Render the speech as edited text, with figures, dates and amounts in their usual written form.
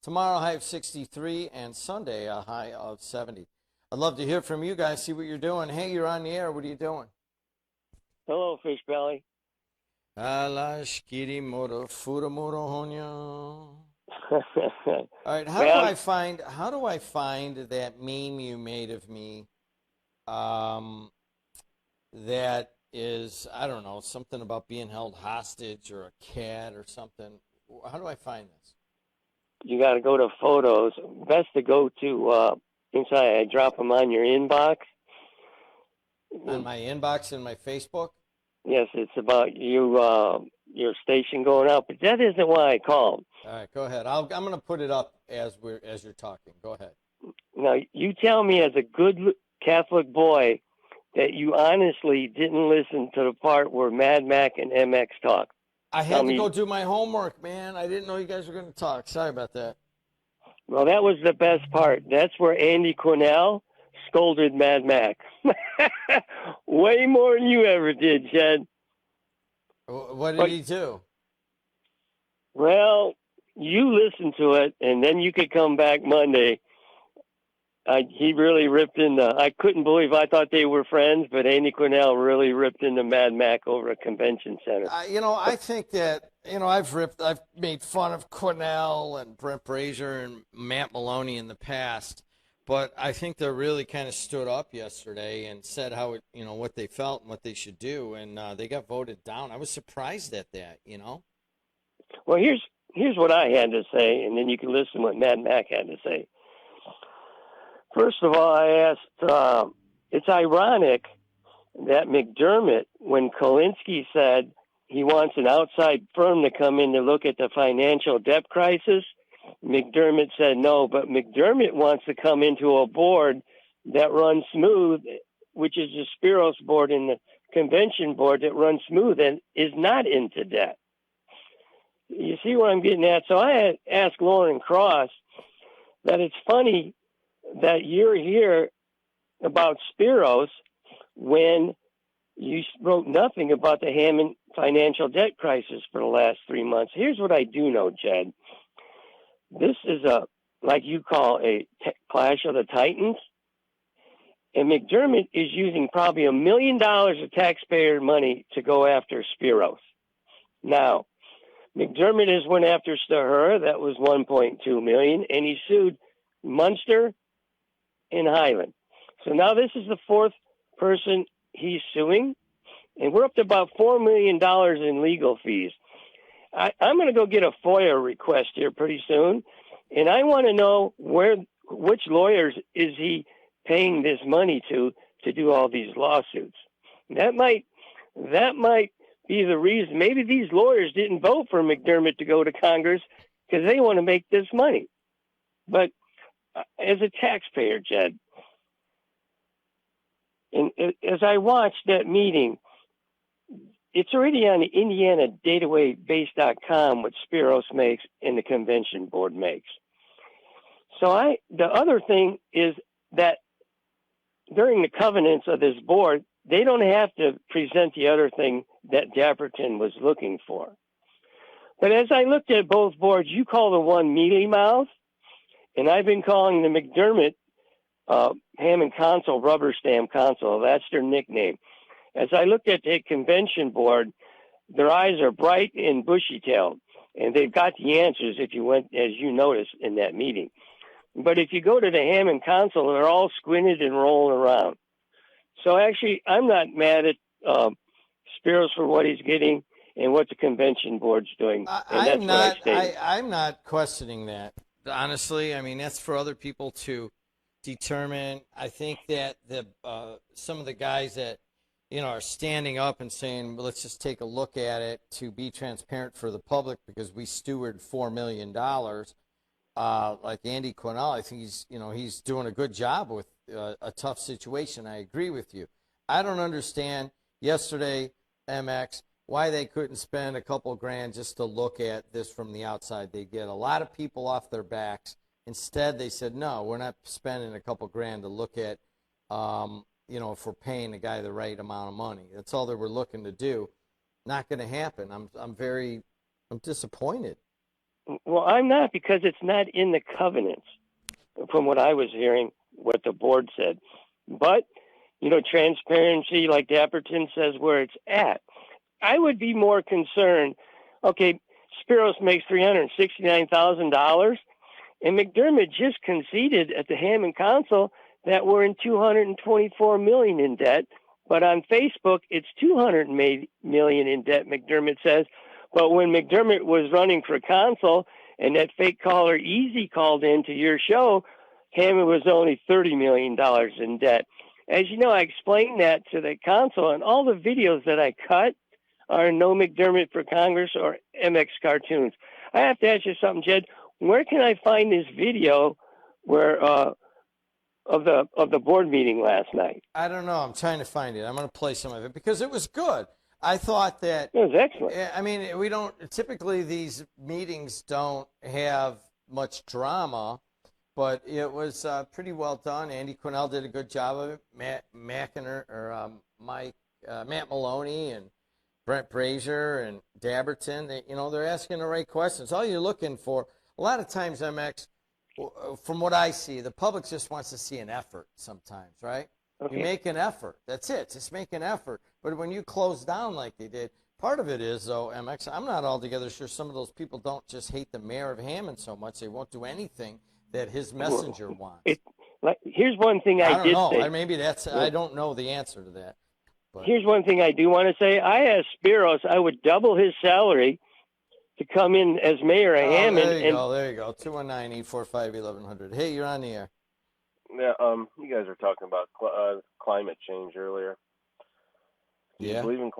Tomorrow, a high of 63, and Sunday, a high of 70. I'd love to hear from you guys, see what you're doing. Hey, you're on the air. What are you doing? Hello, Fish Belly. Ala shkiri moro fura moro honyo. All right, Well, how do I find that meme you made of me? Um, that is, I don't know, something about being held hostage or a cat or something. How do I find this? you got to go to photos. Best to go to inside. I drop them on your inbox. On my inbox in my Facebook? Yes, it's about you, your station going out, but that isn't why I called. All right, go ahead. I'm going to put it up as you're talking. Go ahead. Now, you tell me as a good Catholic boy that you honestly didn't listen to the part where Mad Mac and MX talk. I Tell had to go me, do my homework, man. I didn't know you guys were going to talk. Sorry about that. well, that was the best part. That's where Andy Quinnell scolded Mad Mac. Way more than you ever did, Jed. What did But, he do? well, you listen to it, and then you could come back Monday. He really ripped into. I couldn't believe. I thought they were friends, but Andy Quinnell really ripped into Mad Mac over a convention center. I think that, I've made fun of Cornell and Brent Brazier and Matt Maloney in the past, but I think they really kind of stood up yesterday and said what they felt and what they should do, and they got voted down. I was surprised at that. Well, here's what I had to say, and then you can listen to what Mad Mac had to say. First of all, I asked. It's ironic that McDermott, when Kalinsky said he wants an outside firm to come in to look at the financial debt crisis, McDermott said no, but McDermott wants to come into a board that runs smooth, which is the Speros board and the convention board that runs smooth and is not into debt. You see what I'm getting at? So I had asked Lauren Cross that it's funny that you're here about Speros when you wrote nothing about the Hammond financial debt crisis for the last 3 months. Here's what I do know, Jed. This is like you call clash of the titans. And McDermott is using probably $1 million of taxpayer money to go after Speros. Now, McDermott has went after Stahura, that was $1.2 million, and he sued Munster and Highland. So now this is the fourth person he's suing, and we're up to about $4 million in legal fees. I'm going to go get a FOIA request here pretty soon, and I want to know which lawyers is he paying this money to do all these lawsuits. That might be the reason. Maybe these lawyers didn't vote for McDermott to go to Congress because they want to make this money. But as a taxpayer, Jed, and as I watched that meeting, it's already on the Indiana database.com what Speros makes and the convention board makes. So the other thing is that during the covenants of this board, they don't have to present the other thing that Dapperton was looking for. But as I looked at both boards, you call the one mealy mouth, and I've been calling the McDermott Hammond console, rubber stamp console. That's their nickname. As I looked at the convention board, their eyes are bright and bushy-tailed, and they've got the answers if you went, as you noticed in that meeting. But if you go to the Hammond console, they're all squinted and rolling around. So actually, I'm not mad at Speros for what he's getting and what the convention board's doing, and that's what I stated. I'm not questioning that. Honestly, I mean, that's for other people to determine. I think that some of the guys that are standing up and saying, well, let's just take a look at it to be transparent for the public because we steward $4 million. Like Andy Quinnell, I think he's doing a good job with a tough situation. I agree with you. I don't understand yesterday, MX, why they couldn't spend a couple grand just to look at this from the outside. They get a lot of people off their backs. Instead, they said, no, we're not spending a couple grand to look at, if we're paying the guy the right amount of money. That's all they were looking to do. Not going to happen. I'm disappointed. Well, I'm not, because it's not in the covenants, from what I was hearing, what the board said. But, transparency, like Dapperton says, where it's at. I would be more concerned. Okay, Speros makes $369,000, and McDermott just conceded at the Hammond Council that we're in $224 million in debt. But on Facebook, it's $200 million in debt, McDermott says. But when McDermott was running for consul and that fake caller Easy called into your show, Hammond was only $30 million in debt. As you know, I explained that to the consul, and all the videos that I cut are no McDermott for Congress or MX cartoons. I have to ask you something, Jed. Where can I find this video where of the board meeting last night? I don't know. I'm trying to find it. I'm going to play some of it because it was good. I thought that it was excellent. I mean, we don't typically, these meetings don't have much drama, but it was pretty well done. Andy Quinnell did a good job of it. Matt Maloney and Brent Brazier and Dabberton, they're asking the right questions. All you're looking for, a lot of times, MX, from what I see, the public just wants to see an effort sometimes, right? Okay. You make an effort. That's it. Just make an effort. But when you close down like they did, part of it is, though, MX, I'm not altogether sure some of those people don't just hate the mayor of Hammond so much they won't do anything that his messenger wants. Here's one thing I did say. Maybe that's, I don't know the answer to that. But here's one thing I do want to say. I asked Speros, I would double his salary to come in as mayor of Hammond. There you go. 219-845-1100. Hey, you're on the air. Yeah, you guys were talking about climate change earlier. Do you believe in climate